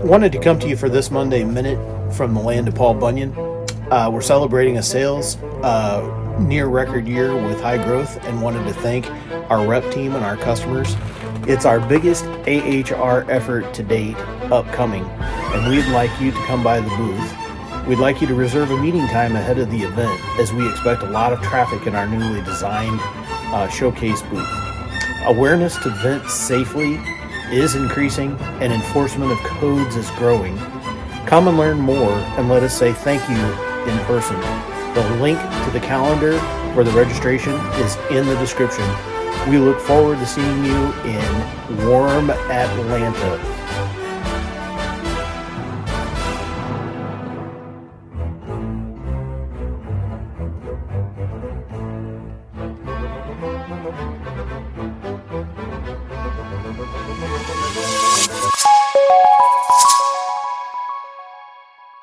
Wanted to come to you for this Monday Minute from the land of Paul Bunyan. We're celebrating a sales near record year with high growth and wanted to thank our rep team and our customers. It's our biggest AHR effort to date upcoming, and we'd like you to come by the booth. We'd like you to reserve a meeting time ahead of the event, as we expect a lot of traffic in our newly designed showcase booth. Awareness to vent safely is increasing, and enforcement of codes is growing. Come and learn more, and let us say thank you in person. The link to the calendar for the registration is in the description. We look forward to seeing you in warm Atlanta.